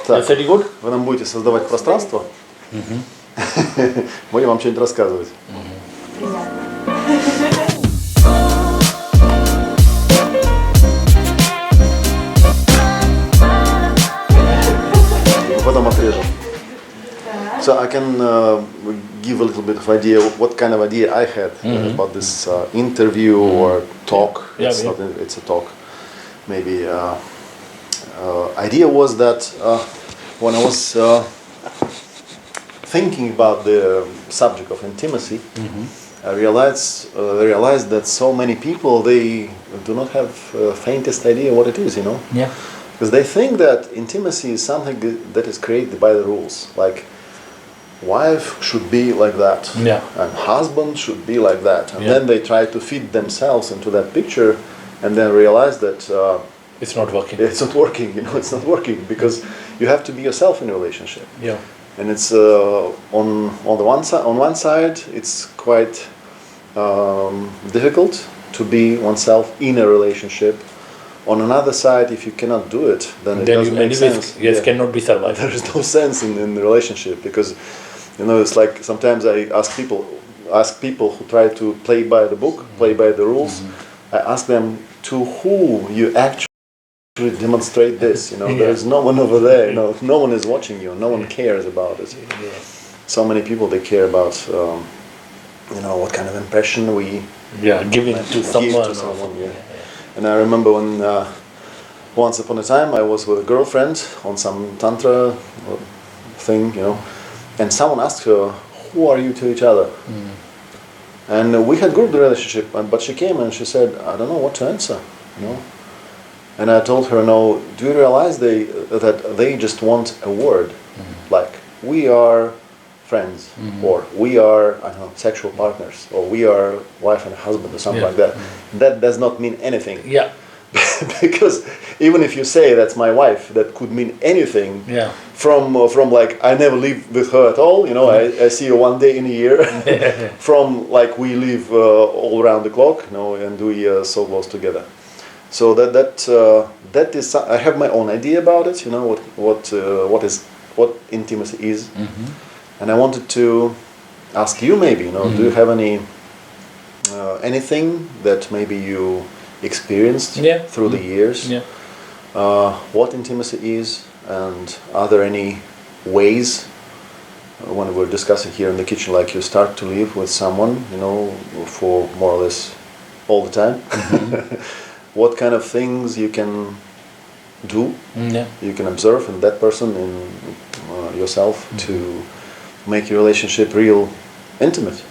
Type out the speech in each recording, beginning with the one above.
Так, вы нам будете создавать пространство, будем вам что-нибудь рассказывать. Потом отрежем. So I can give a little bit of idea what kind of idea I had about this interview or talk. It's not. It's a talk. Maybe idea was that when I was thinking about the subject of intimacy, I realized that so many people, they do not have faintest idea what it is, you know. Yeah. Because they think that intimacy is something that is created by the rules, like wife should be like that, and husband should be like that, and then they try to fit themselves into that picture, and then realize that it's not working. It's not working, you know. It's not working because you have to be yourself in a relationship. Yeah. And it's on one side, it's quite difficult to be oneself in a relationship. On another side, if you cannot do it, then it doesn't make sense. Yes, cannot be survived. There is no sense in the relationship because, you know, it's like sometimes I ask people who try to play by the book, play by the rules. I ask them, to who you actually demonstrate this. You know, there is no one over there. You know, no one is watching you. No one cares about it. So many people, they care about, you know, what kind of impression we give it to someone. And I remember when once upon a time I was with a girlfriend on some tantra thing, you know, and someone asked her, "Who are you to each other?" And we had good relationship, but she came and she said, "I don't know what to answer," you know. And I told her, "No, do you realize that they just want a word, like we are friends, or we are, I don't know, sexual partners, or we are wife and husband, or something like that." That does not mean anything. Yeah. Because even if you say that's my wife, that could mean anything. Yeah. From like I never live with her at all. You know, I see her one day in a year. From like we live all around the clock. You know, and we are so close together. So that is I have my own idea about it. You know what intimacy is. And I wanted to ask you, maybe, you know, do you have anything that maybe you experienced through the years? What intimacy is, and are there any ways, when we're discussing here in the kitchen, like you start to live with someone, you know, for more or less all the time? What kind of things you can do, you can observe in that person, in yourself, to make your relationship real intimate.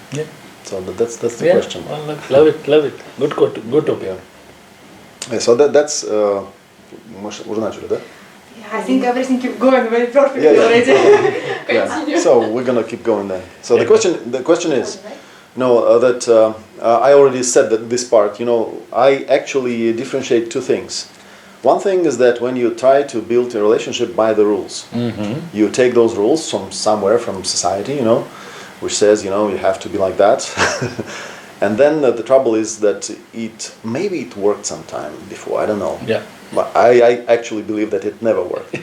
So that's the question. Well, love it. Good topic. So that's уже начали, да? I think everything keep going very perfectly already. So we're gonna keep going then. So the question is, you know, that I already said that this part. You know, I actually differentiate two things. One thing is that when you try to build a relationship by the rules, you take those rules from somewhere, from society, you know, which says, you know, you have to be like that. And then the trouble is that maybe it worked sometime before, I don't know. But I actually believe that it never worked.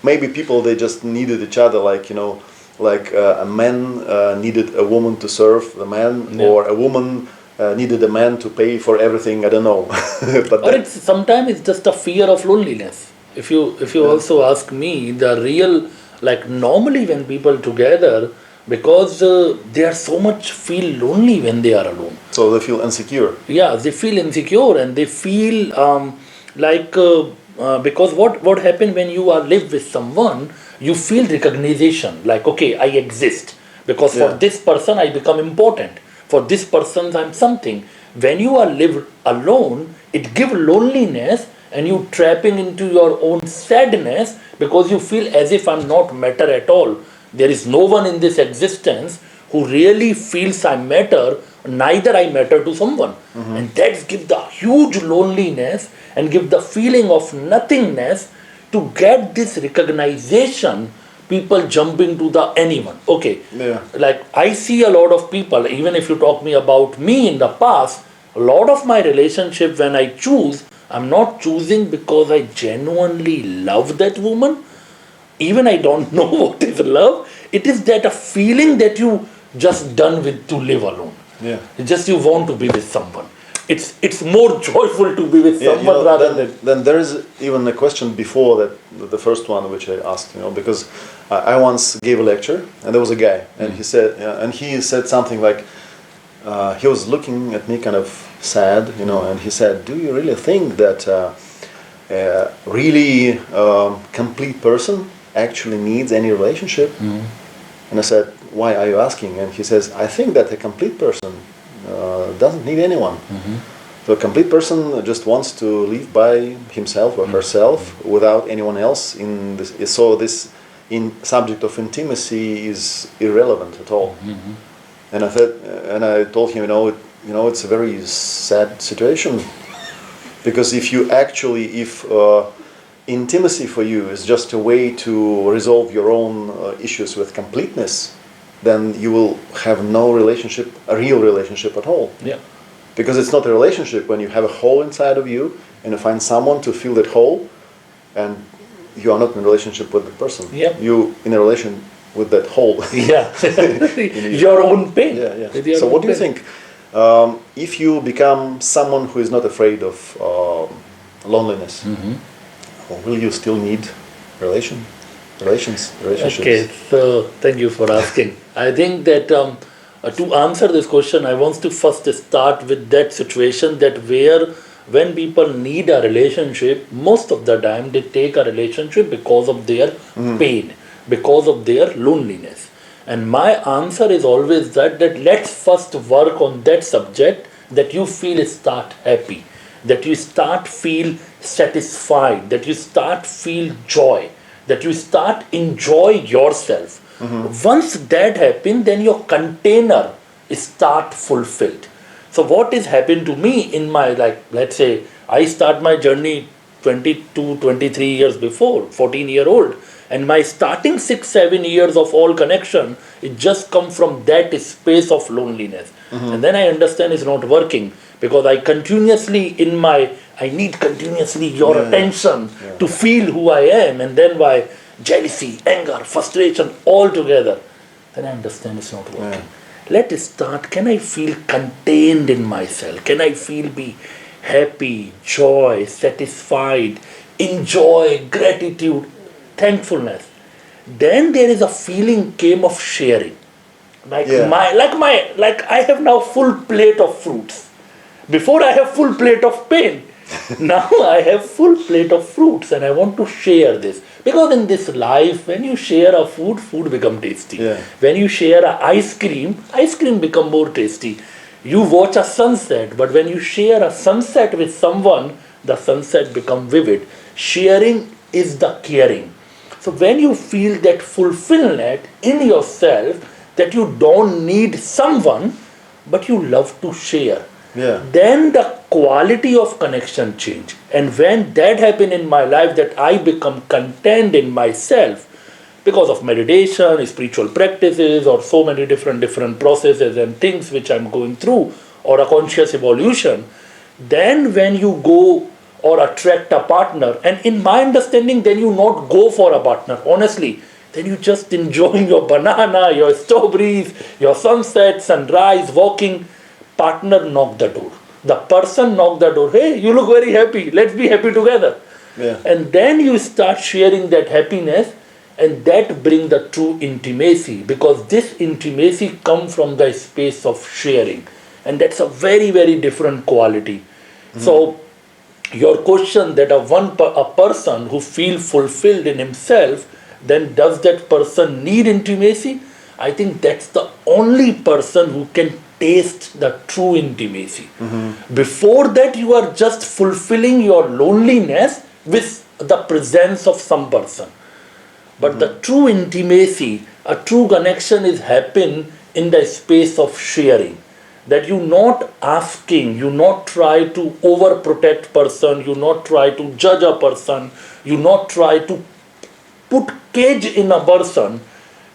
Maybe people, they just needed each other, like, you know, like a man needed a woman to serve the man, or a woman needed a man to pay for everything. I don't know. But sometimes it's just a fear of loneliness. If you also ask me, the real, like, normally when people together, because they are so much feel lonely when they are alone. So they feel insecure. Yeah, they feel insecure, and they feel because what happened when you are live with someone, you feel recognition, like, okay, I exist, because for this person I become important. For this person, I'm something. When you are live alone, it gives loneliness, and you trapping into your own sadness, because you feel as if I'm not matter at all. There is no one in this existence who really feels I matter, neither I matter to someone. And that gives the huge loneliness and give the feeling of nothingness. To get this recognition, people jumping to the anyone. Okay, like I see a lot of people, even if you talk me about me in the past, a lot of my relationship when I choose, I'm not choosing because I genuinely love that woman. Even I don't know what is love. It is that a feeling that you just done with to live alone. Yeah. It's just you want to be with someone. It's more joyful to be with someone you know, rather than... Then there is even a question before that, the first one which I asked, because I once gave a lecture and there was a guy and he said something like, he was looking at me kind of sad, and he said, do you really think that a really complete person actually needs any relationship? And I said, why are you asking? And he says, I think that a complete person doesn't need anyone. So a complete person just wants to live by himself or herself without anyone else. So this subject of intimacy is irrelevant at all. And I told him, it's a very sad situation, because if intimacy for you is just a way to resolve your own issues with completeness, then you will have no relationship, a real relationship at all. Yeah. Because it's not a relationship when you have a hole inside of you and you find someone to fill that hole, and you are not in a relationship with the person. Yeah. You in a relation with that hole. Yeah. Your own pain. Yeah. So what do you think? If you become someone who is not afraid of loneliness, will you still need relationships? Okay, so thank you for asking. I think that to answer this question, I want to first start with that situation that when people need a relationship, most of the time they take a relationship because of their pain, because of their loneliness. And my answer is always that let's first work on that subject, that you start happy, that you start feel satisfied, that you start feel joy, that you start enjoy yourself. Once that happens, then your container start fulfilled. So what is happened to me in my, let's say, I start my journey 22, 23 years before, 14-year-old, and my starting 6-7 years of all connection, it just come from that space of loneliness. And then I understand it's not working, because I need continuously your attention to feel who I am, and then by jealousy, anger, frustration, all together, then I understand it's not working. Let's start, can I feel contained in myself? Can I be happy, joy, satisfied, enjoy, gratitude, thankfulness? Then there is a feeling came of sharing. I have now full plate of fruits. Before I have full plate of pain. Now I have full plate of fruits and I want to share this. Because in this life, when you share a food become tasty. When you share a ice cream become more tasty. You watch a sunset, but when you share a sunset with someone, the sunset become vivid. Sharing is the caring. So when you feel that fulfillment in yourself, that you don't need someone, but you love to share, then the quality of connection change. And when that happened in my life, that I become content in myself because of meditation, spiritual practices, or so many different processes and things which I'm going through, or a conscious evolution, then when you go or attract a partner, and in my understanding, then you not go for a partner, honestly, then you just enjoying your banana, your strawberries, your sunset, sunrise, walking. Partner knock the door. The person knock the door. Hey, you look very happy. Let's be happy together. And then you start sharing that happiness, and that brings the true intimacy, because this intimacy comes from the space of sharing. And that's a very, very different quality. So your question that a person who feels fulfilled in himself, then does that person need intimacy? I think that's the only person who can taste the true intimacy. Before that, you are just fulfilling your loneliness with the presence of some person. But the true intimacy, a true connection is happen in the space of sharing. That you not asking, you not try to overprotect person, you not try to judge a person, you not try to put cage in a person,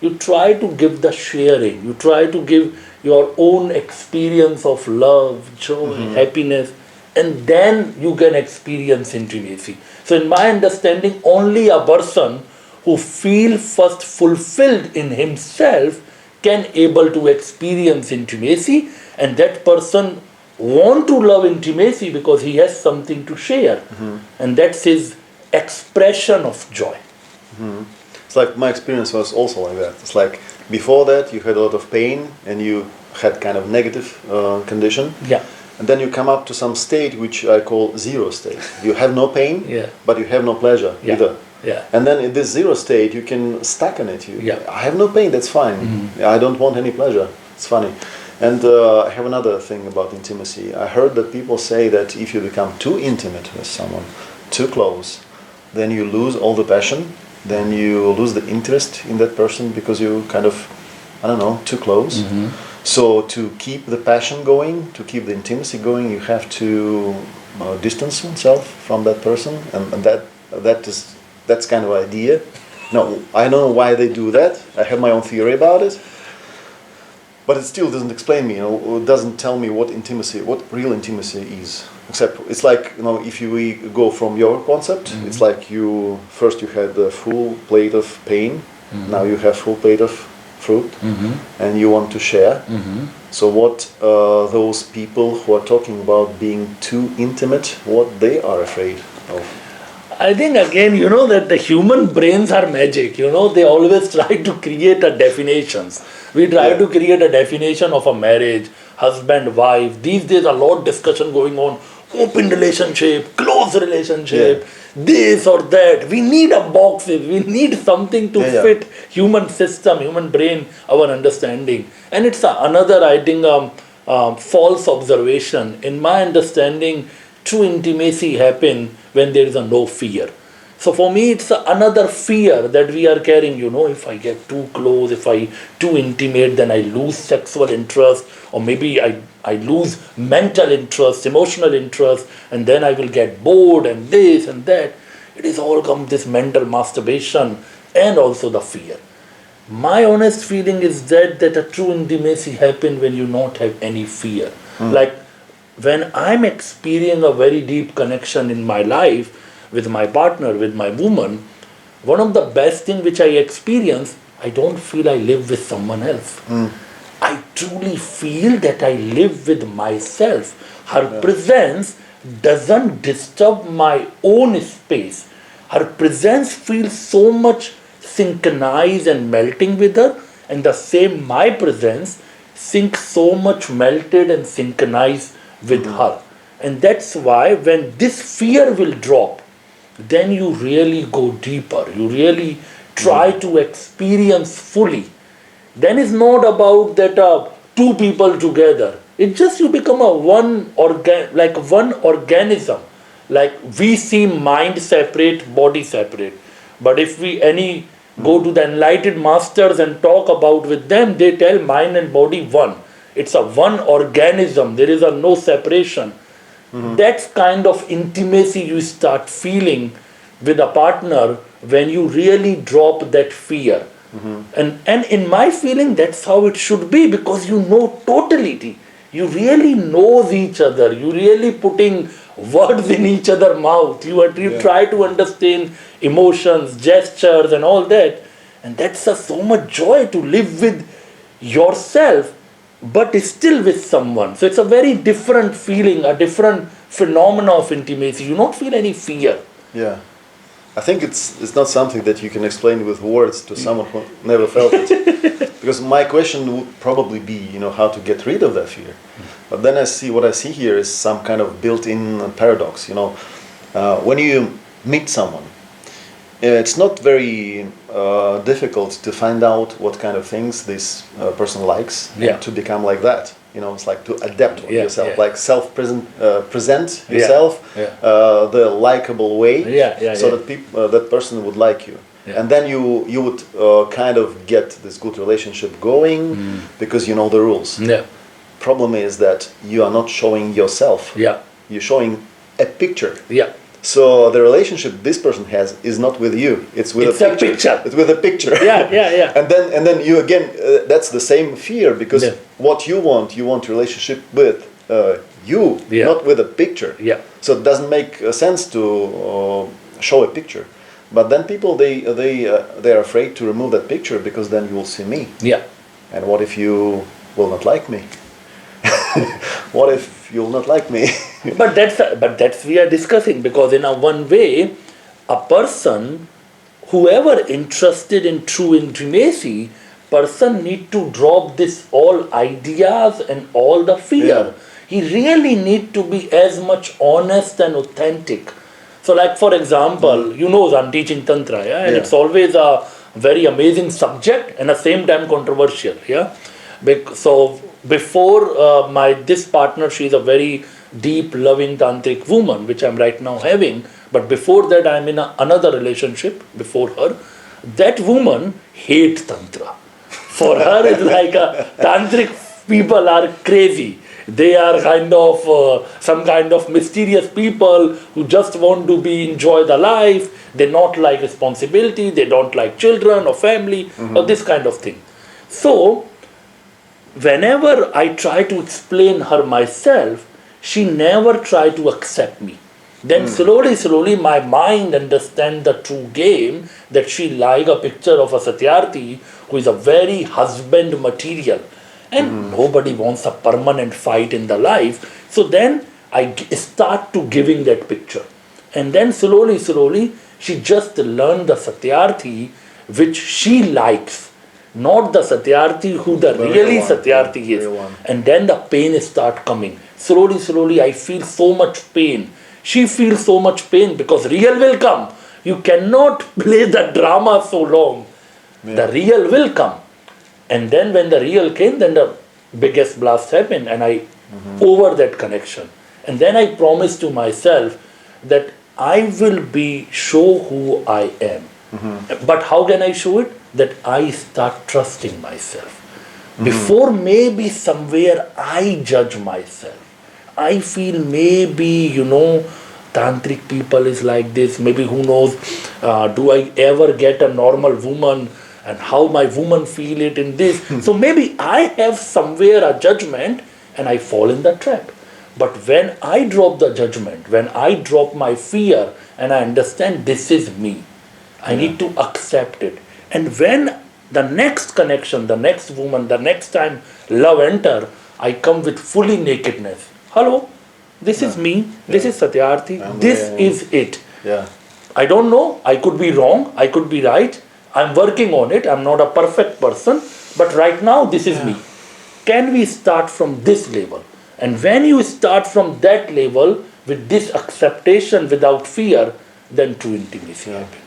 you try to give the sharing, you try to give your own experience of love, joy, happiness, and then you can experience intimacy. So in my understanding, only a person who feels first fulfilled in himself can able to experience intimacy, and that person want to love intimacy because he has something to share, and that's his expression of joy. It's like my experience was also like that. It's like before that you had a lot of pain and you had kind of negative condition. Yeah. And then you come up to some state which I call zero state. You have no pain, but you have no pleasure either. Yeah. And then in this zero state you can stack on it. I have no pain, that's fine. I don't want any pleasure. It's funny. And I have another thing about intimacy. I heard that people say that if you become too intimate with someone, too close, then you lose all the passion, then you lose the interest in that person because you kind of, too close. So to keep the passion going, to keep the intimacy going, you have to distance oneself from that person, and that's kind of idea. No, I don't know why they do that. I have my own theory about it, but it still doesn't explain me. It doesn't tell me what real intimacy is. Except it's like if we go from your concept, it's like you had a full plate of pain, now you have full plate of fruit, and you want to share. So what those people who are talking about being too intimate, what they are afraid of? I think again, that the human brains are magic. They always try to create a definitions. We try to create a definition of a marriage, husband, wife. These days a lot of discussion going on, open relationship, close relationship, this or that. We need a boxes. We need something to fit human system, human brain, our understanding. And it's another, I think, false observation. In my understanding, true intimacy happen when there is no fear. So for me, it's another fear that we are carrying. If I get too close, if I too intimate, then I lose sexual interest, or maybe I lose mental interest, emotional interest, and then I will get bored and this and that. It is all come this mental masturbation and also the fear. My honest feeling is that a true intimacy happens when you not have any fear. Like when I'm experiencing a very deep connection in my life with my partner, with my woman, one of the best things which I experience, I don't feel I live with someone else. I truly feel that I live with myself. Her presence doesn't disturb my own space. Her presence feels so much synchronized and melting with her, and the same my presence syncs so much melted and synchronized with her. And that's why when this fear will drop, then you really go deeper. You really try to experience fully. Then it's not about that two people together. It's just you become one organism. Like we see mind separate, body separate. But if we go to the enlightened masters and talk about with them, they tell mind and body one. It's a one organism. There is no separation. That's kind of intimacy you start feeling with a partner when you really drop that fear. And in my feeling, that's how it should be, because you know totality. You really knows each other. You really putting words in each other's mouth. You try to understand emotions, gestures and all that. And that's so much joy to live with yourself, but still with someone. So it's a very different feeling, a different phenomena of intimacy. You don't feel any fear. Yeah. I think it's not something that you can explain with words to someone who never felt it. Because my question would probably be, how to get rid of that fear. But then what I see here is some kind of built-in paradox. When you meet someone, it's not very difficult to find out what kind of things this person likes and to become like that. It's like to adapt yourself, like present yourself the likable way, so that that person would like you. And then you would kind of get this good relationship going because you know the rules. Problem is that you are not showing yourself. You're showing a picture. So the relationship this person has is not with you. It's with a picture. It's with a picture. And then you again, that's the same fear, because what you want relationship with you, Yeah. not with a picture. Yeah. So it doesn't make sense to show a picture. But then people, they're afraid to remove that picture because then you will see me. Yeah. And what if you will not like me? What if you'll not like me? But that's we are discussing, because in a one way, a person, whoever interested in true intimacy, person need to drop this all ideas and all the fear. Yeah. He really need to be as much honest and authentic. So like for example, you know I'm teaching Tantra, yeah? And Yeah. it's always a very amazing subject and at the same time controversial, yeah? So before this partner, she's a very deep, loving tantric woman, which I'm right now having. But before that, I'm in another relationship before her. That woman hates Tantra. For her, it's like tantric people are crazy. They are kind of some kind of mysterious people who just want to enjoy the life. They not like responsibility. They don't like children or family or this kind of thing. So whenever I try to explain her myself, she never try to accept me. Then slowly my mind understand the true game, that she like a picture of a Satyarthi who is a very husband material. And nobody wants a permanent fight in the life. So then I start to giving that picture. And then slowly she just learned the Satyarthi which she likes. Not the Satyarthi who the really one, Satyarthi yeah, is. real one. And then the pain start coming. Slowly I feel so much pain. She feels so much pain because real will come. You cannot play the drama so long. Yeah. The real will come. And then when the real came, then the biggest blast happened and I over that connection. And then I promised to myself that I will show who I am. But how can I show it? That I start trusting myself. Before maybe somewhere I judge myself. I feel maybe, tantric people is like this. Maybe who knows, do I ever get a normal woman? And how my woman feel it in this. So maybe I have somewhere a judgment and I fall in the trap. But when I drop the judgment, when I drop my fear and I understand this is me, I need to accept it. And when the next connection, the next woman, the next time love enter, I come with fully nakedness. Hello, this is me, this is Satyarthi, this is it. Yeah. I don't know, I could be wrong, I could be right. I'm working on it, I'm not a perfect person, but right now this is me. Can we start from this level? And when you start from that level with this acceptation without fear, then true intimacy happens.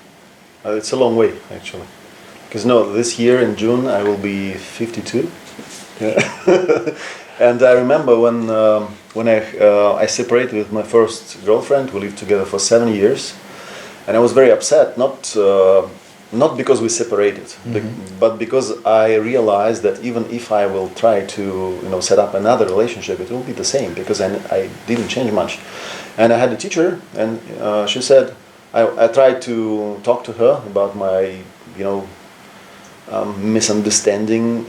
It's a long way, actually. Because this year in June I will be 52. Yeah. And I remember when I separated with my first girlfriend. We lived together for 7 years, and I was very upset. Not because we separated, but because I realized that even if I will try to set up another relationship, it will be the same because I didn't change much. And I had a teacher, and she said, I tried to talk to her about my misunderstanding,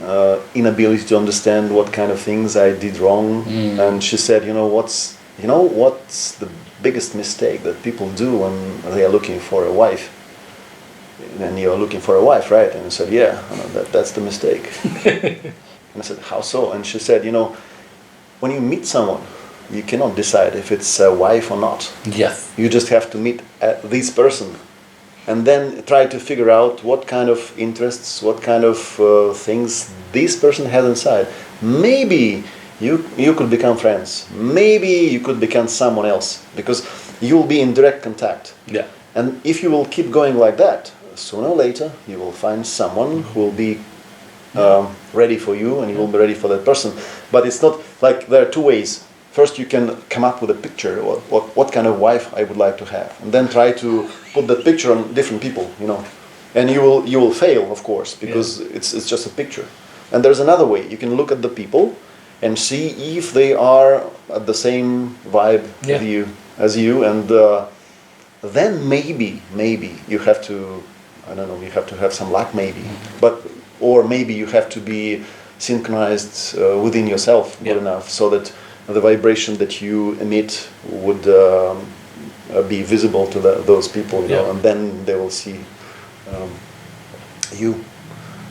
inability to understand what kind of things I did wrong. And she said, what's the biggest mistake that people do when they are looking for a wife? And you're looking for a wife, right? And I said, yeah, that's the mistake. And I said, how so? And she said, when you meet someone, you cannot decide if it's a wife or not. Yes. You just have to meet this person and then try to figure out what kind of interests, what kind of things this person has inside. Maybe you could become friends. Maybe you could become someone else because you will be in direct contact. Yeah. And if you will keep going like that, sooner or later you will find someone who will be ready for you and you will be ready for that person. But it's not like there are two ways. First you can come up with a picture of what kind of wife I would like to have, and then try to put that picture on different people, and you will fail, of course, because it's just a picture. And there's another way. You can look at the people and see if they are at the same vibe as you, and then maybe you have to, I don't know, you have to have some luck maybe, or maybe you have to be synchronized within yourself good enough so that the vibration that you emit would be visible to those people, you know, and then they will see you.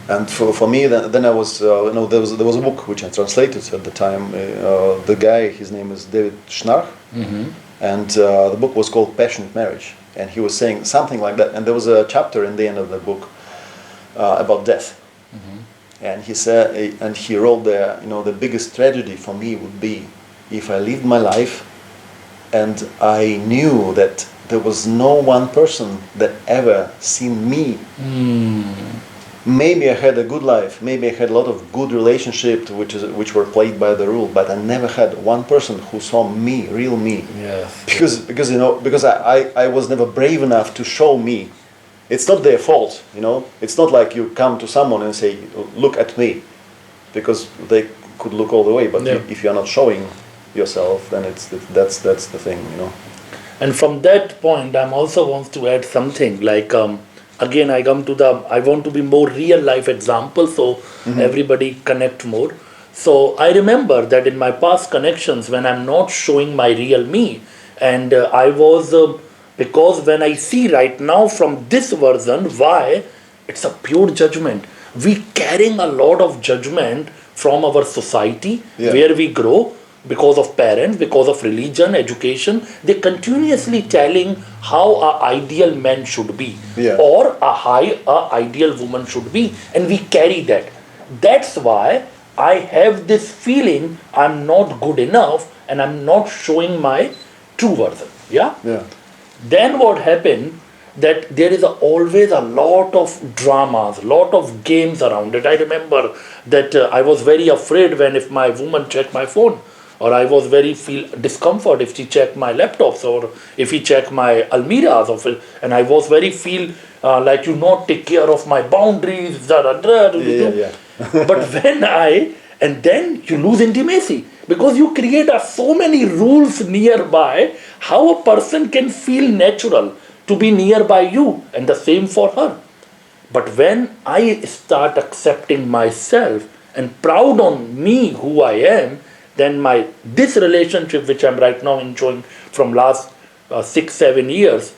And for me, then I was, there was a book which I translated at the time. The guy, his name is Дэвида Шнарха, and the book was called Passionate Marriage. And he was saying something like that. And there was a chapter in the end of the book about death. And he said, and he wrote there, the biggest tragedy for me would be if I lived my life and I knew that there was no one person that ever seen me. Maybe I had a good life, maybe I had a lot of good relationships which were played by the rule, but I never had one person who saw me, real me. Yes. Because I was never brave enough to show me. It's not their fault, It's not like you come to someone and say, look at me, because they could look all the way, but if you're not showing yourself, then that's the thing, And from that point, I also want to add something like, again, I want to be more real life example, so everybody connect more. So I remember that in my past connections, when I'm not showing my real me, and I was, because when I see right now from this version, why, it's a pure judgment. We carrying a lot of judgment from our society, where we grow, because of parents, because of religion, education. They continuously telling how an ideal man should be, or a ideal woman should be, and we carry that. That's why I have this feeling I'm not good enough and I'm not showing my true version. Yeah. Then what happened, that there is always a lot of dramas, lot of games around it. I remember that I was very afraid if my woman checked my phone, or I was feel discomfort if she checked my laptops, or if he checked my almiras, and I was feel like not take care of my boundaries. But and then you lose intimacy, because you create so many rules nearby, how a person can feel natural to be nearby you, and the same for her. But when I start accepting myself and proud on me who I am, then this relationship which I'm right now enjoying from last 6-7 years,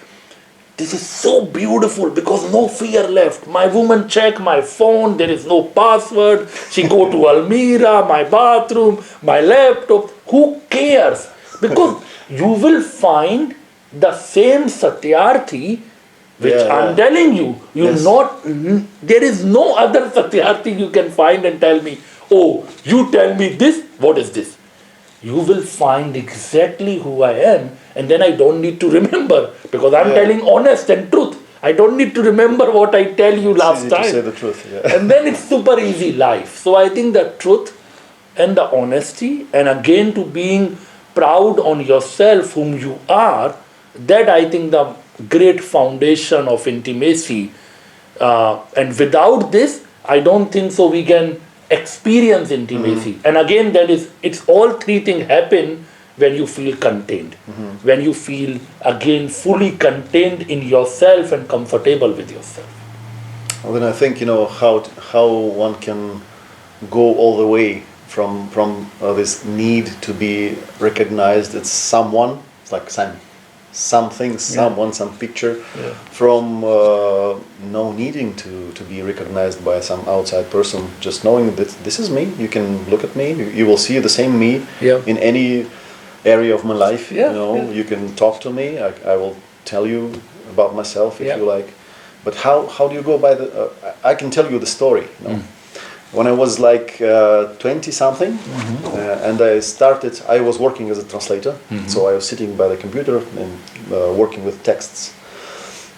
this is so beautiful, because no fear left. My woman check my phone, there is no password. She go to Almira, my bathroom, my laptop. Who cares? Because you will find the same Satyarthi which I'm telling you. There is no other Satyarthi you can find and tell me, oh, you tell me this, what is this? You will find exactly who I am, and then I don't need to remember, because I'm telling honest and truth. I don't need to remember what I tell you last time. To say the truth, And then it's super easy life. So I think the truth and the honesty, and again to being proud on yourself whom you are, that I think the great foundation of intimacy. And without this, I don't think so we can experience intimacy. And again, it's all three things happen when you feel contained. When you feel again fully contained in yourself and comfortable with yourself. Well, then I think how one can go all the way from this need to be recognized as someone. It's like something, someone, some picture, from no needing to be recognized by some outside person, just knowing that this is me. You can look at me, you will see the same me in any area of my life. You can talk to me, I will tell you about myself if you like. But how do you go by I can tell you the story. When I was like 20 something, and I was working as a translator, so I was sitting by the computer and working with texts.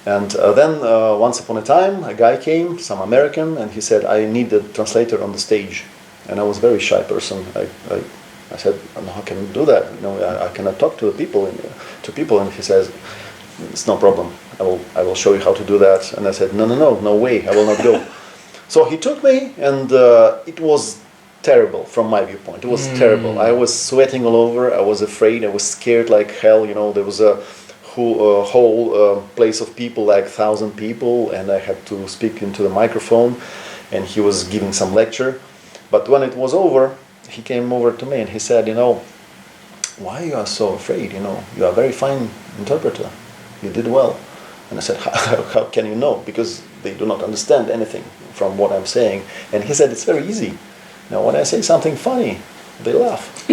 And then once upon a time, a guy came, some American, and he said, I need a translator on the stage. And I was a very shy person. I said, no, how can I do that? I cannot talk to people. And he says, it's no problem. I will show you how to do that. And I said, no way, I will not go. So he took me, and it was terrible from my viewpoint. It was terrible. I was sweating all over. I was afraid. I was scared like hell. There was a whole place of people, like 1,000 people, and I had to speak into the microphone, and he was giving some lecture. But when it was over, he came over to me and he said, why you are so afraid? You know, you are a very fine interpreter. You did well. And I said, how can you know? Because they do not understand anything from what I'm saying. And he said, it's very easy. Now, when I say something funny, they laugh.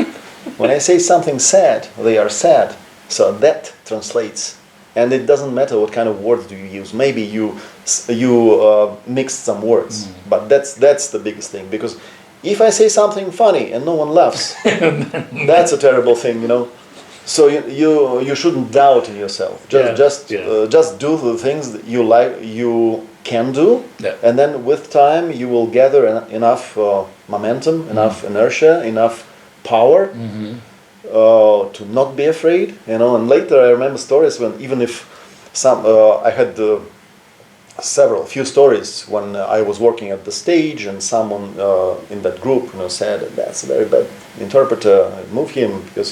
When I say something sad, they are sad. So that translates. And it doesn't matter what kind of words do you use. Maybe you mixed some words, but that's the biggest thing. Because if I say something funny and no one laughs, that's a terrible thing, you know. So you shouldn't doubt in yourself. Just do the things that you like, you can do, and then with time you will gather enough momentum, enough inertia, enough power to not be afraid, you know. And later I remember stories when even if I had a few stories when I was working at the stage and someone in that group, you know, said that's a very bad interpreter. Move him because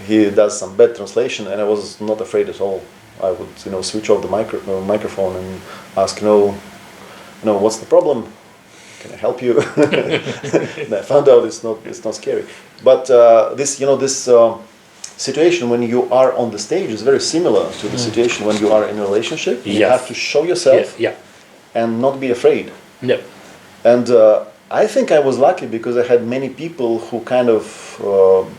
he does some bad translation, and I was not afraid at all. I would, you know, switch off the microphone and ask, what's the problem? Can I help you? And I found out it's not scary. But this situation when you are on the stage is very similar to the situation when you are in a relationship. You have to show yourself and not be afraid. Yep. And I think I was lucky because I had many people who kind of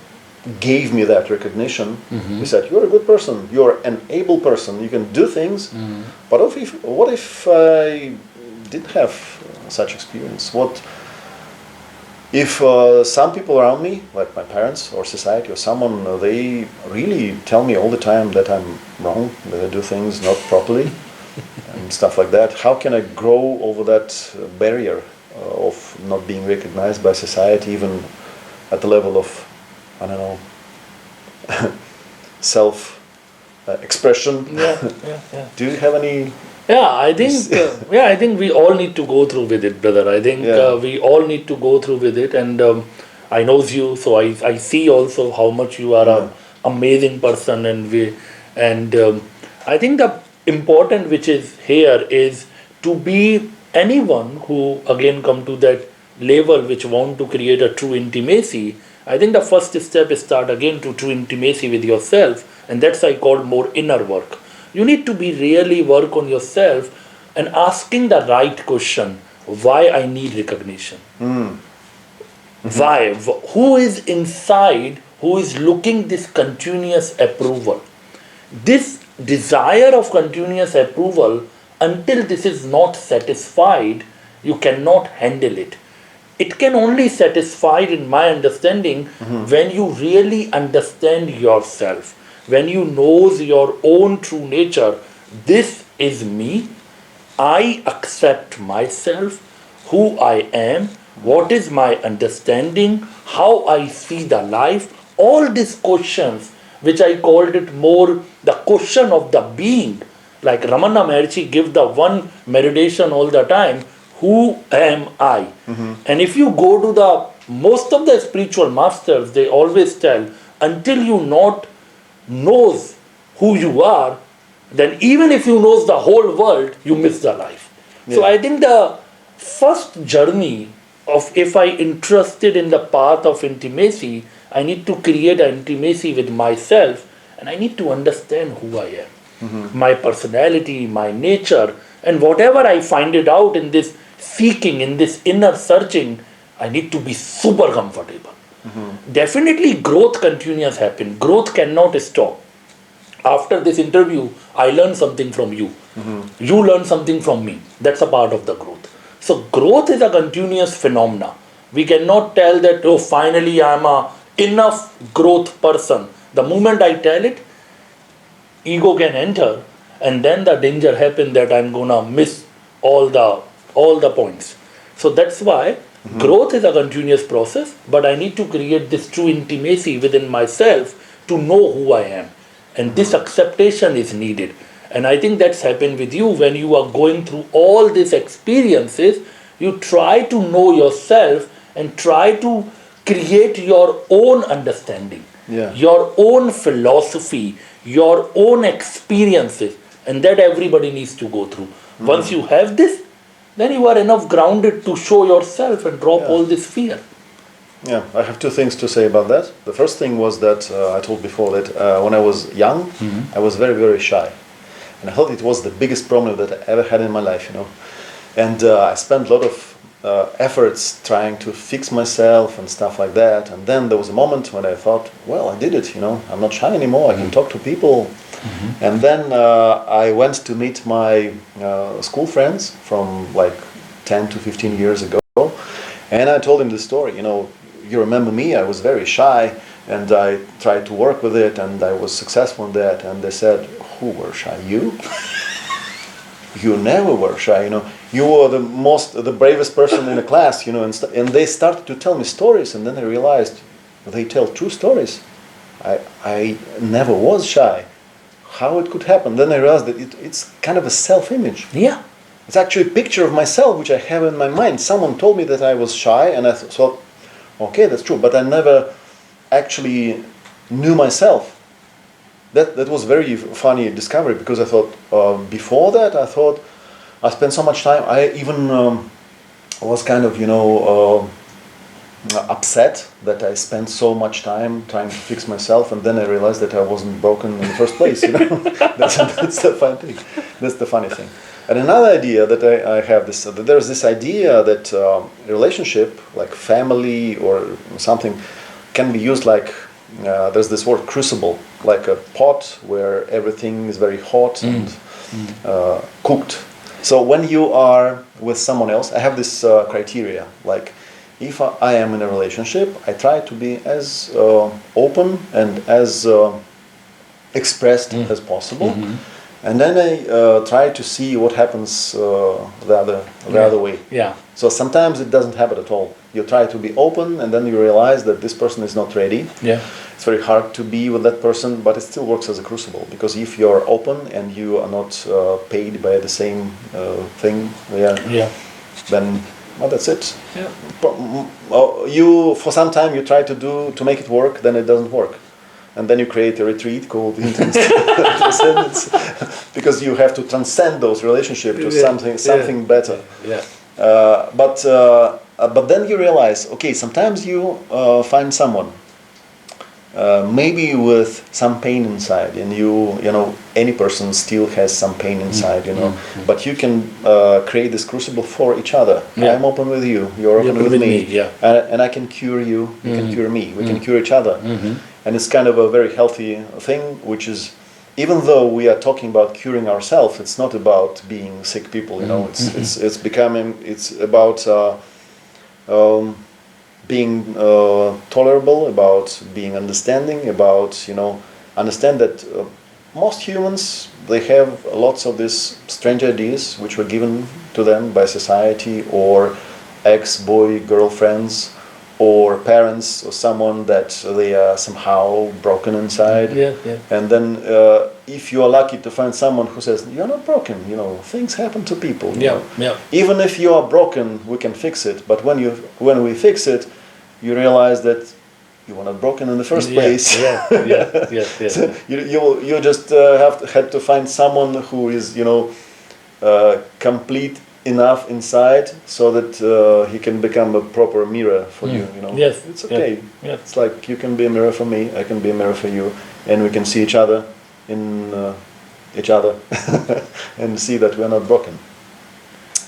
gave me that recognition. They said, you're a good person, you're an able person, you can do things, but what if I didn't have such experience? What if some people around me, like my parents or society or someone, they really tell me all the time that I'm wrong, that I do things not properly and stuff like that? How can I grow over that barrier of not being recognized by society, even at the level of, I don't know, self-expression? Do you have any? I think we all need to go through with it, brother. I think we all need to go through with it, and I know you, so I see also how much you are an amazing person, and I think the important which is here is to be anyone who again come to that level which want to create a true intimacy. I think the first step is start again to true intimacy with yourself, and that's I call more inner work. You need to be really work on yourself and asking the right question. Why I need recognition? Why? Who is inside, who is looking this continuous approval? This desire of continuous approval, until this is not satisfied, you cannot handle it. It can only satisfied in my understanding when you really understand yourself. When you know your own true nature, this is me, I accept myself, who I am, what is my understanding, how I see the life, all these questions, which I called it more the question of the being. Like Ramana Maharshi give the one meditation all the time, who am I? And if you go to most of the spiritual masters, they always tell, until you not knows who you are, then even if you knows the whole world, you miss the life. So I think the first journey of if I interested in the path of intimacy, I need to create an intimacy with myself, and I need to understand who I am, my personality, my nature, and whatever I find it out in this seeking, in this inner searching, I need to be super comfortable. Definitely growth continues happen. Growth cannot stop. After this interview, I learned something from you. You learn something from me. That's a part of the growth. So growth is a continuous phenomena. We cannot tell that, oh, finally I'm a enough growth person. The moment I tell it, ego can enter, and then the danger happen that I'm gonna miss all the points. So that's why growth is a continuous process, but I need to create this true intimacy within myself to know who I am. And this acceptation is needed. And I think that's happened with you when you are going through all these experiences. You try to know yourself and try to create your own understanding, your own philosophy, your own experiences. And that everybody needs to go through. Once you have this, then you are enough grounded to show yourself and drop all this fear. Yeah, I have two things to say about that. The first thing was that I told before that when I was young, I was very, very shy. And I thought it was the biggest problem that I ever had in my life, you know. And I spent a lot of efforts trying to fix myself and stuff like that. And then there was a moment when I thought, well, I did it, you know. I'm not shy anymore. I can talk to people. And then I went to meet my school friends from like 10 to 15 years ago. And I told him the story, you know, you remember me, I was very shy and I tried to work with it and I was successful in that. And they said, who were shy? You? You never were shy, you know. You were the bravest person in the class, you know. And they started to tell me stories, and then I realized they tell true stories. I never was shy. How it could happen? Then I realized that it's kind of a self-image. Yeah. It's actually a picture of myself which I have in my mind. Someone told me that I was shy, and I thought, okay, that's true. But I never actually knew myself. That was very funny discovery, because I thought before that I spent so much time. I even was kind of, you know, upset that I spent so much time trying to fix myself, and then I realized that I wasn't broken in the first place. You know, that's the funny thing. That's the funny thing. And another idea that I have that there's this idea that relationship, like family or something, can be used like. There's this word crucible, like a pot where everything is very hot and cooked. So when you are with someone else, I have this criteria, like if I am in a relationship, I try to be as open and as expressed as possible. And then I try to see what happens the other way. Yeah. So sometimes it doesn't happen at all. You try to be open, and then you realize that this person is not ready. Yeah. It's very hard to be with that person, but it still works as a crucible, because if you're open and you are not paid by the same thing, then well, that's it. Yeah. You for some time you try to make it work, then it doesn't work. And then you create a retreat called Intimность, because you have to transcend those relationships to something better. Yeah. But then you realize, okay, sometimes you find someone, maybe with some pain inside, and you know, any person still has some pain inside, you know. But you can create this crucible for each other. Yeah. I'm open with you, you're open with me, yeah. and I can cure you, you can cure me, we can cure each other. And it's kind of a very healthy thing, which is, even though we are talking about curing ourselves, it's not about being sick people, you know. It's about being tolerable, about being understanding, about, you know, understand that most humans, they have lots of these strange ideas which were given to them by society, or ex-boy girlfriends, or parents, or someone that they are somehow broken inside. Yeah, yeah. And then if you are lucky to find someone who says, you're not broken, you know, things happen to people. You know. Yeah. Even if you are broken, we can fix it. But when we fix it, you realize that you were not broken in the first place. Yeah. So you just had to find someone who is, you know, complete enough inside, so that he can become a proper mirror for you. You know. Yes. It's okay. Yeah. It's like you can be a mirror for me, I can be a mirror for you, and we can see each other in each other and see that we are not broken.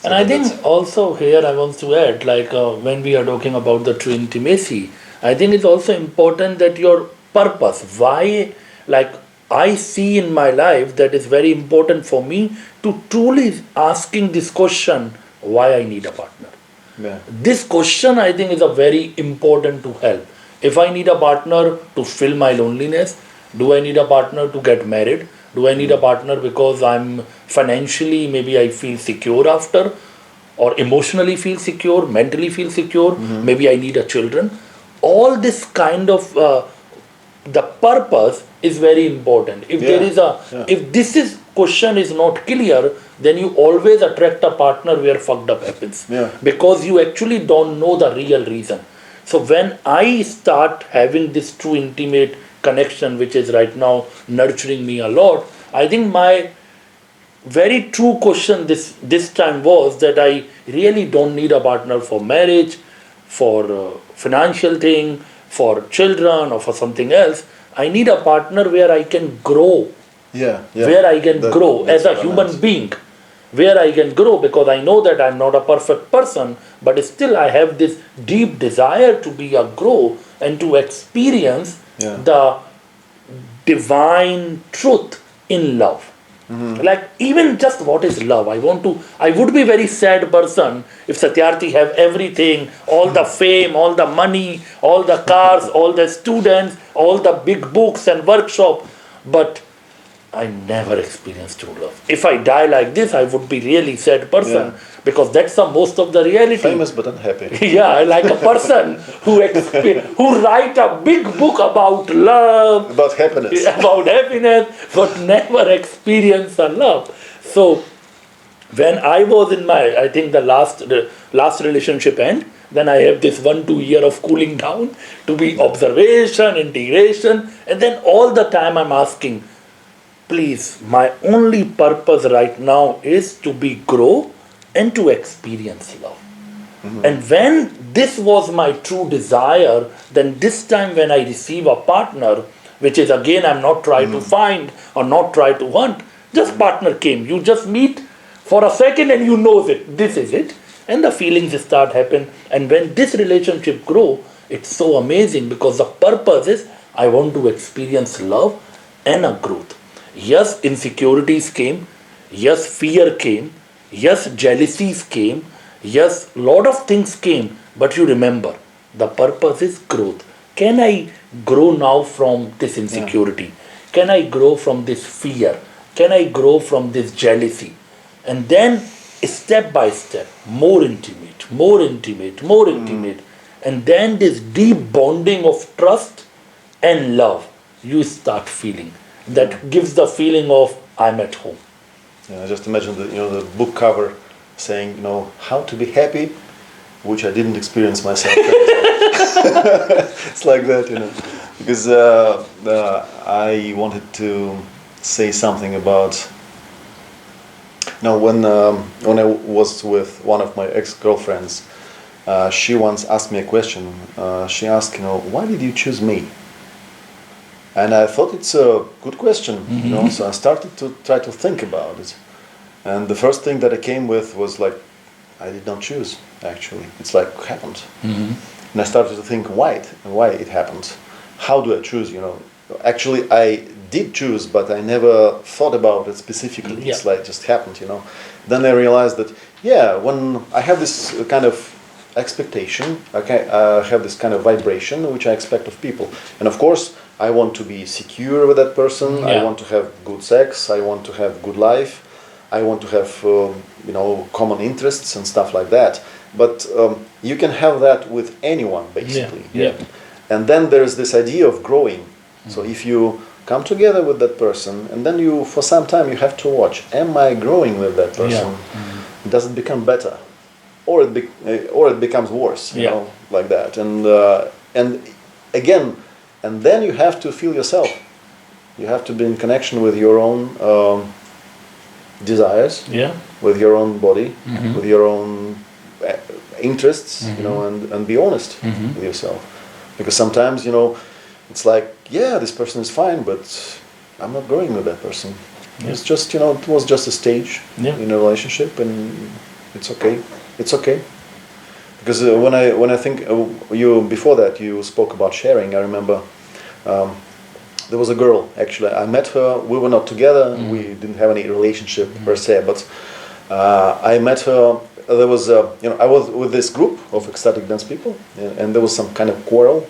And I think also here I want to add, like when we are talking about the true intimacy, I think it's also important that your purpose, why, like I see in my life that is very important for me to truly asking this question, why I need a partner. Yeah. This question I think is a very important to help. If I need a partner to fill my loneliness, do I need a partner to get married? Do I need a partner because I'm financially, maybe I feel secure after, or emotionally feel secure, mentally feel secure, maybe I need a children. All this kind of, the purpose is very important. If there is if this question is not clear, then you always attract a partner where fucked up happens. Yeah. Because you actually don't know the real reason. So when I start having this true intimate connection, which is right now nurturing me a lot, I think my very true question this time was that I really don't need a partner for marriage, for financial thing, for children, or for something else. I need a partner where I can grow, where I can grow as a human being, where I can grow, because I know that I'm not a perfect person, but still I have this deep desire to be a grow and to experience the divine truth in love. Like even just what is love? I would be very sad person if Satyarthi have everything, all the fame, all the money, all the cars, all the students, all the big books and workshop, but I never experienced true love. If I die like this, I would be really sad person, because that's the most of the reality. Famous but unhappy. Yeah, like a person who write a big book about love, about happiness, but never experience a love. So when I was in my, I think the last relationship end, then I have this 1-2 year of cooling down to be observation, integration, and then all the time I'm asking, please, my only purpose right now is to be grow and to experience love. And when this was my true desire, then this time when I receive a partner, which is again I'm not trying to find or not try to hunt, just partner came. You just meet for a second and you know it. This is it. And the feelings start happen. And when this relationship grow, it's so amazing, because the purpose is I want to experience love and a growth. Yes, insecurities came. Yes, fear came. Yes, jealousies came. Yes, lot of things came. But you remember, the purpose is growth. Can I grow now from this insecurity? Can I grow from this fear? Can I grow from this jealousy? And then step by step, more intimate, more intimate, more intimate. And then this deep bonding of trust and love, you start feeling. That gives the feeling of I'm at home. Yeah, just imagine the book cover saying, how to be happy, which I didn't experience myself. It's like that, because I wanted to say something about. Now, when I was with one of my ex-girlfriends, she once asked me a question. She asked, why did you choose me? And I thought it's a good question, so I started to try to think about it. And the first thing that I came with was like, I did not choose, actually. It's like, happened. And I started to think why it happened. How do I choose, Actually, I did choose, but I never thought about it specifically. It's like just happened, Then I realized that, when I have this kind of expectation, I have this kind of vibration which I expect of people. And of course, I want to be secure with that person. I want to have good sex. I want to have good life. I want to have, common interests and stuff like that. But you can have that with anyone, basically. And then there's this idea of growing. So if you come together with that person, and then for some time, you have to watch: am I growing with that person? Does it become better, or it becomes worse? Like that. And again. And then you have to feel yourself. You have to be in connection with your own desires, with your own body, with your own interests, and be honest with yourself. Because sometimes, it's like, this person is fine, but I'm not growing with that person. It's just, it was just a stage in a relationship, and it's okay. It's okay. Because when I think before that you spoke about sharing, I remember there was a girl, actually. I met her. We were not together. We didn't have any relationship per se. But I met her. There was I was with this group of ecstatic dance people, and there was some kind of quarrel.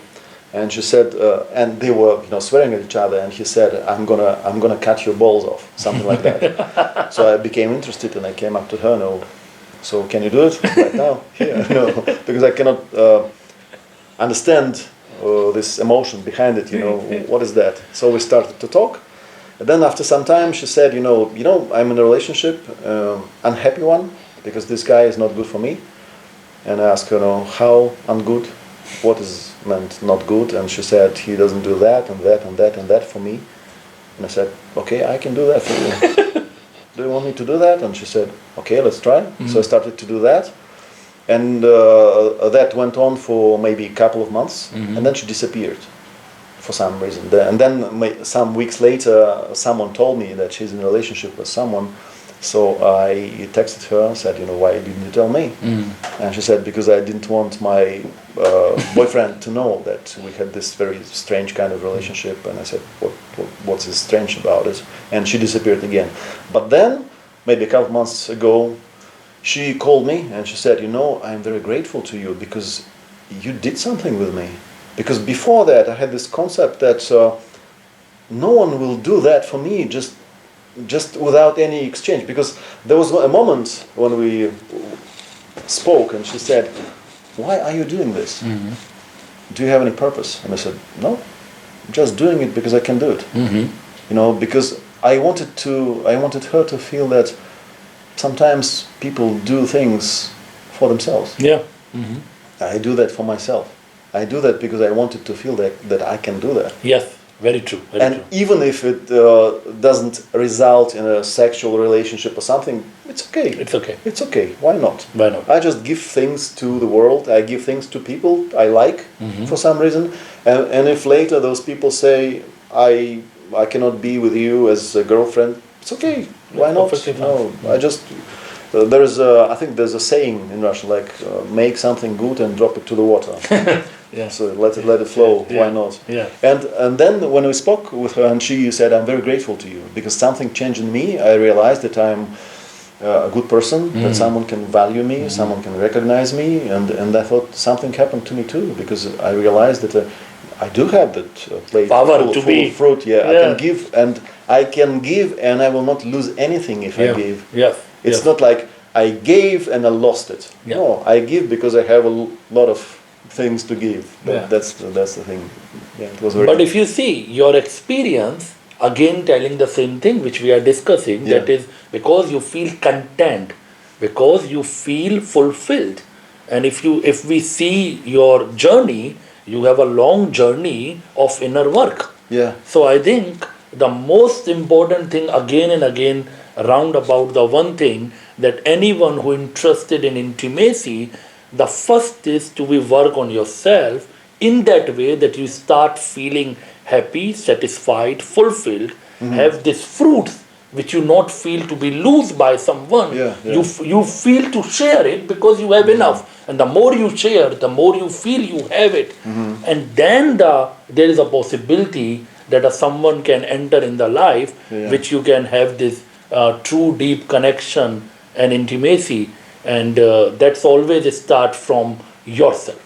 And she said, and they were swearing at each other. And he said, "I'm gonna cut your balls off," something like that. So I became interested, and I came up to her. So can you do it right now? Here, because I cannot understand this emotion behind it. What is that? So we started to talk, and then after some time, she said, I'm in a relationship, unhappy one, because this guy is not good for me. And I asked her, how ungood? What is meant not good? And she said, he doesn't do that and that and that and that for me. And I said, okay, I can do that for you. Do you want me to do that? And she said, okay, let's try. So I started to do that. And that went on for maybe a couple of months, and then she disappeared for some reason. And then some weeks later, someone told me that she's in a relationship with someone. So I texted her and said, why didn't you tell me? And she said, because I didn't want my boyfriend to know that we had this very strange kind of relationship. And I said, what's strange about it? And she disappeared again. But then, maybe a couple of months ago, she called me and she said, I'm very grateful to you because you did something with me. Because before that, I had this concept that no one will do that for me just without any exchange. Because there was a moment when we spoke and she said, why are you doing this? Do you have any purpose? And I said, no, I'm just doing it because I can do it. Because I wanted her to feel that sometimes people do things for themselves. Yeah. I do that for myself. I do that because I wanted to feel that I can do that. Yes, very true. Very true. Even if it doesn't result in a sexual relationship or something, it's okay. It's okay. It's okay. Why not? Why not? I just give things to the world. I give things to people I like for some reason. And if later those people say, I cannot be with you as a girlfriend, it's okay. Why not? No, I just... I think there's a saying in Russian, like, make something good and drop it to the water. Yeah. So let it flow. Yeah. Why not? Yeah. And then when we spoke with her, and she said, I'm very grateful to you because something changed in me. I realized that I'm a good person, that someone can value me, someone can recognize me, and I thought something happened to me too because I realized that I do have that plate power full to of be fruit. Yeah, I can give, and I will not lose anything if I give. Yes. It's not like I gave and I lost it. Yeah. No, I give because I have a lot of things to give. Yeah. That's the thing. Yeah, it was very. But if you see your experience, again telling the same thing which we are discussing, that is because you feel content, because you feel fulfilled. And if we see your journey, you have a long journey of inner work. Yeah. So I think the most important thing again and again, roundabout the one thing that anyone who interested in intimacy, the first is to be work on yourself in that way that you start feeling happy, satisfied, fulfilled, have this fruits which you not feel to be lost by someone. You feel to share it because you have enough, and the more you share, the more you feel you have it, and then there is a possibility that someone can enter in the life which you can have this true deep connection and intimacy, and that's always start from yourself.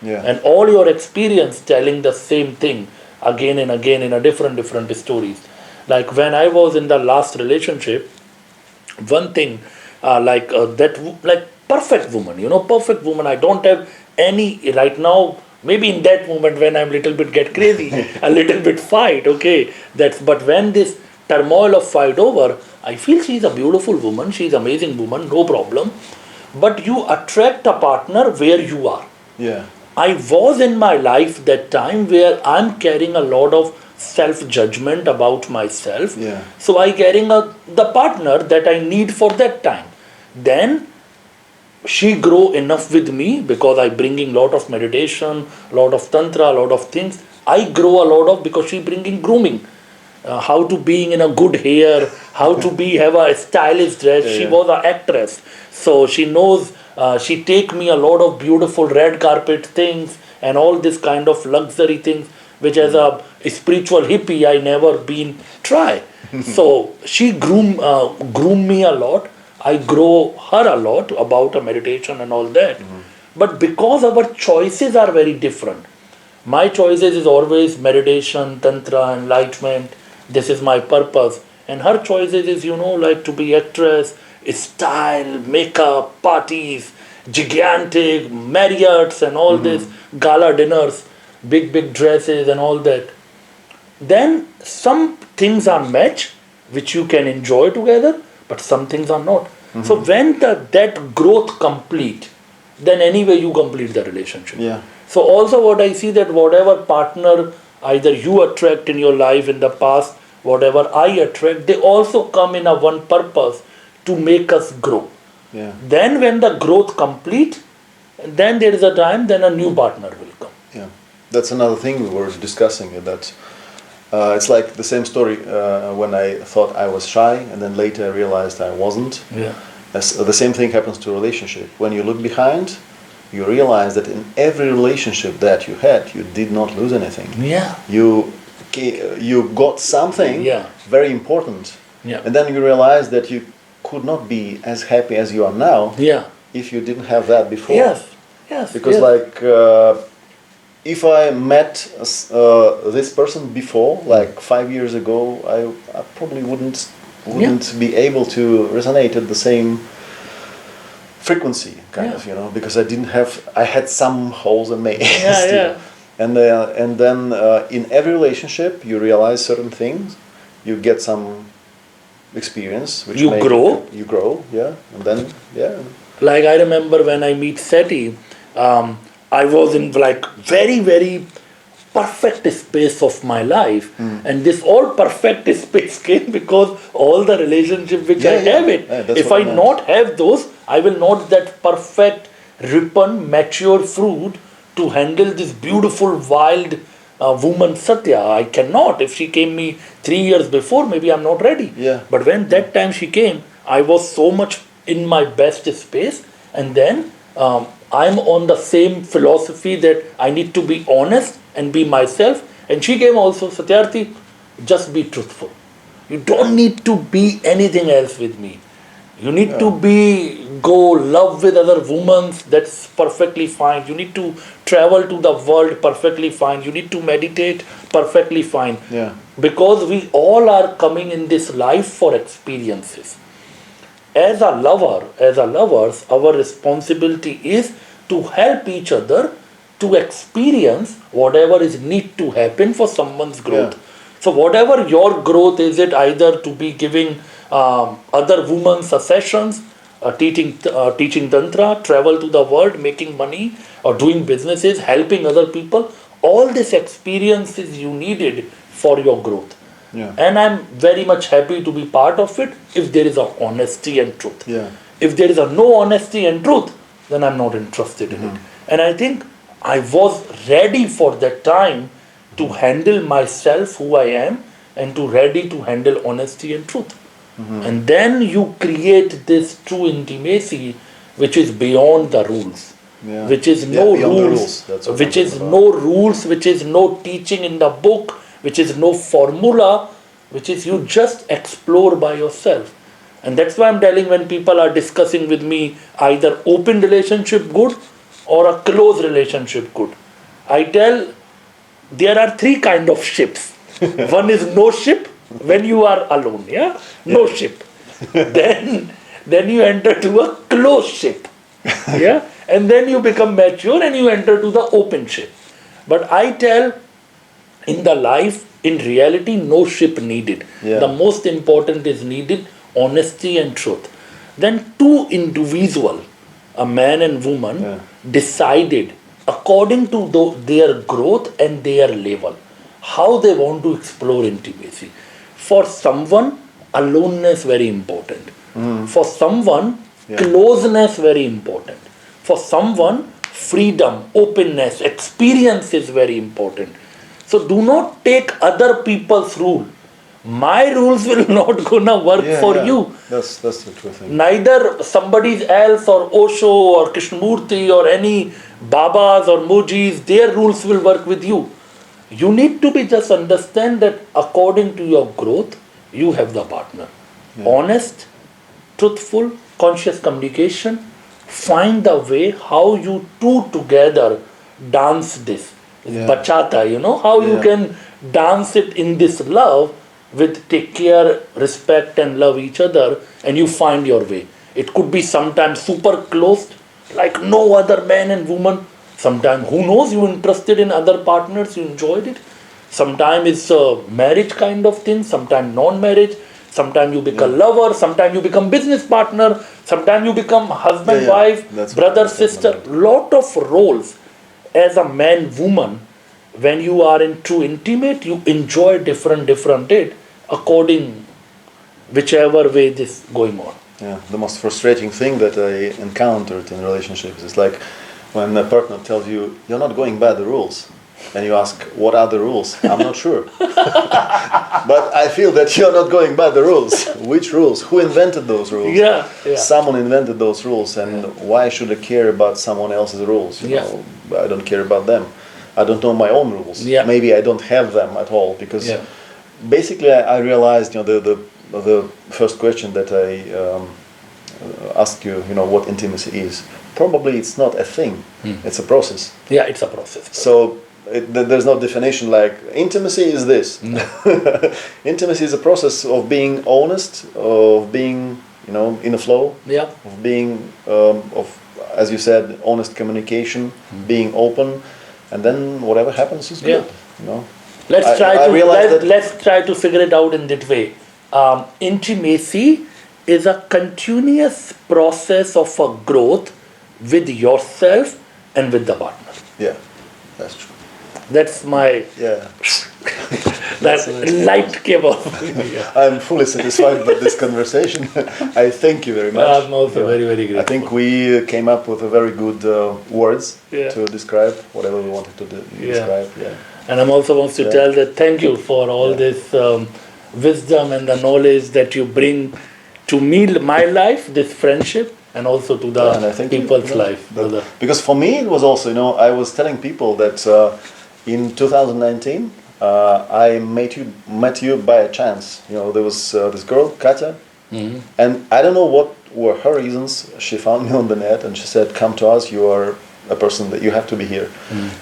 And all your experience telling the same thing again and again in a different stories. Like when I was in the last relationship, one thing like perfect woman, I don't have any right now. Maybe in that moment when I'm little bit get crazy, a little bit fight, okay, but when this turmoil of fight over, I feel she's a beautiful woman, she's an amazing woman, no problem. But you attract a partner where you are. Yeah. I was in my life that time where I'm carrying a lot of self-judgment about myself. Yeah. So I carrying the partner that I need for that time. Then she grow enough with me because I bringing lot of meditation, lot of tantra, lot of things. I grow a lot of because she bringing grooming. How to being in a good hair, how to have a stylish dress. She was an actress, so she knows. She take me a lot of beautiful red carpet things and all this kind of luxury things, which as a spiritual hippie I never been try. So she groom me a lot. I grow her a lot about a meditation and all that. But because our choices are very different, my choices is always meditation, tantra, enlightenment. This is my purpose. And her choices is, like to be actress, style, makeup, parties, gigantic, Marriotts and all this, gala dinners, big dresses and all that. Then some things are matched, which you can enjoy together, but some things are not. So when that growth complete, then anyway you complete the relationship. Yeah. So also what I see that whatever partner either you attract in your life in the past, whatever I attract, they also come in a one purpose to make us grow. Yeah. Then when the growth complete, then there is a time, then a new partner will come. Yeah, that's another thing we were discussing. That it's like the same story when I thought I was shy, and then later I realized I wasn't. Yeah. The same thing happens to relationship. When you look behind, you realize that in every relationship that you had, you did not lose anything. Yeah. You got something very important, and then you realize that you could not be as happy as you are now if you didn't have that before. Yes. Because if I met this person before, like 5 years ago, I probably wouldn't be able to resonate at the same frequency, kind of, because I had some holes in me still. And then in every relationship, you realize certain things, you get some experience, which you grow, and then Like I remember when I meet Seti, I was in like very, very perfect space of my life, and this all perfect space came because all the relationship which I have it. If I not have those, I will not that perfect, ripened, mature fruit to handle this beautiful, wild woman Satya. I cannot. If she came me 3 years before, maybe I'm not ready. But when that time she came, I was so much in my best space, and then I'm on the same philosophy that I need to be honest and be myself. And she came also, Satyarthi, just be truthful. You don't need to be anything else with me. You need to go love with other women, that's perfectly fine. You need to travel to the world, perfectly fine. You need to meditate, perfectly fine. Because we all are coming in this life for experiences. As a lovers, our responsibility is to help each other to experience whatever is need to happen for someone's growth. So whatever your growth is, it either to be giving other women sessions, teaching tantra, travel to the world, making money, or doing businesses, helping other people, all these experiences you needed for your growth. And I'm very much happy to be part of it if there is a honesty and truth. If there is a no honesty and truth, then I'm not interested in it. And I think I was ready for that time to handle myself, who I am, and ready to handle honesty and truth. And then you create this true intimacy which is beyond the rules. Which is no rules, which is no rules, which is no teaching in the book, which is no formula, which is you just explore by yourself. And that's why I'm telling when people are discussing with me either open relationship good or a close relationship good, I tell there are 3 kind of ships. One is no ship, when you are alone, no ship. Then you enter to a closed ship, and then you become mature and you enter to the open ship. But I tell, in the life, in reality, no ship needed. The most important is needed honesty and truth. Then 2 individual, a man and woman, decided according to their growth and their level, how they want to explore intimacy. For someone, aloneness very important. For someone, closeness very important. For someone, freedom, openness, experience is very important. So do not take other people's rule. My rules will not gonna work for you. That's the true thing. Neither somebody else or Osho or Krishnamurti or any Babas or Mojis, their rules will work with you. You need to be just understand that according to your growth, you have the partner. Honest, truthful, conscious communication. Find the way how you two together dance this. Bachata, how you can dance it in this love with take care, respect and love each other, and you find your way. It could be sometimes super closed, like no other man and woman. Sometimes, who knows, you interested in other partners, you enjoyed it. Sometimes it's a marriage kind of thing, sometimes non-marriage. Sometimes you become lover, sometimes you become business partner, sometimes you become husband, wife, brother, sister. Lot of roles as a man, woman. When you are in true intimate, you enjoy different it according whichever way this going on. The most frustrating thing that I encountered in relationships is like when a partner tells you, you're not going by the rules. And you ask, what are the rules? I'm not sure. But I feel that you're not going by the rules. Which rules? Who invented those rules? Yeah. Someone invented those rules, and why should I care about someone else's rules? You know, I don't care about them. I don't know my own rules. Maybe I don't have them at all, because basically I realized, you know, the first question that I asked you, you know, what intimacy is. Probably it's not a thing. It's a process. Yeah, it's a process. So there's no definition like intimacy is this. No. Intimacy is a process of being honest, of being, you know, in a flow, of being, as you said, honest communication, being open, and then whatever happens is good. You know. Let's try to figure it out in that way. Intimacy is a continuous process of a growth with yourself and with the partner. Yeah, that's true. That's my that light came off. I'm fully satisfied with this conversation. I thank you very much. I'm also very, very grateful. I think we came up with a very good words to describe whatever we wanted to describe. Yeah. And I'm also wants to tell that thank you for all this wisdom and the knowledge that you bring to me, my life, this friendship, and also to the people's life. Because for me, it was also, you know, I was telling people that in 2019, I met you by a chance. You know, there was this girl, Katya, and I don't know what were her reasons. She found me on the net and she said, come to us, you are a person that you have to be here.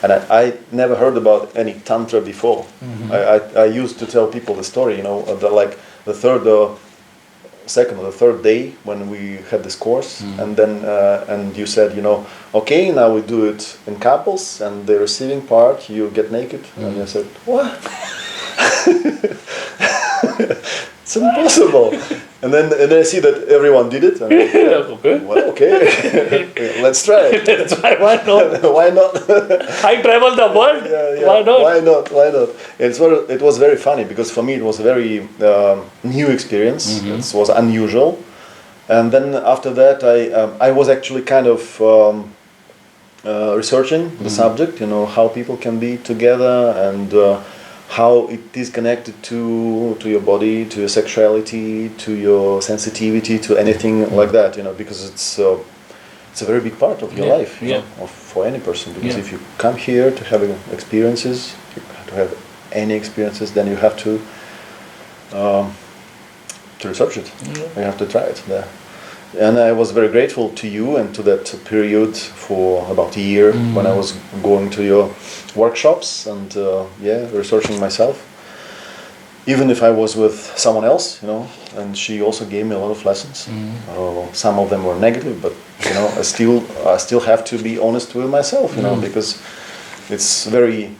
And I never heard about any tantra before. I used to tell people the story, you know, the second or the third day when we had this course, and then and you said, you know, okay, now we do it in couples, and the receiving part you get naked, and I said, what? It's impossible. And then I see that everyone did it. And okay, let's try it. Why not? Why not? I travel the world. Why not? Why not? It was very funny because for me it was a very new experience. It was unusual. And then after that, I was actually kind of researching the subject. You know, how people can be together and how it is connected to your body, to your sexuality, to your sensitivity, to anything like that, you know, because it's a very big part of your life, you know, for any person. Because if you come here to have experiences, to have any experiences, then you have to research it. You have to try it there. And I was very grateful to you and to that period for about a year when I was going to your workshops and researching myself. Even if I was with someone else, you know, and she also gave me a lot of lessons. Some of them were negative, but you know, I still have to be honest with myself, you know, because it's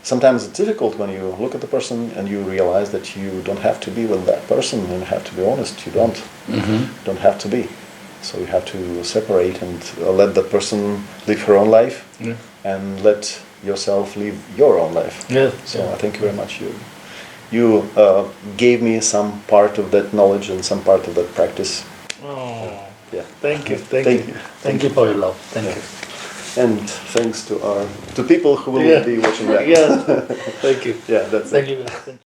sometimes it's difficult when you look at the person and you realize that you don't have to be with that person and you have to be honest. You don't have to be. So you have to separate and let the person live her own life and let yourself live your own life. So I thank you very much. You gave me some part of that knowledge and some part of that practice. Thank you. Thank you for your love. Thank you. And thanks to people who will be watching that. Thank you. That's Thank it. you.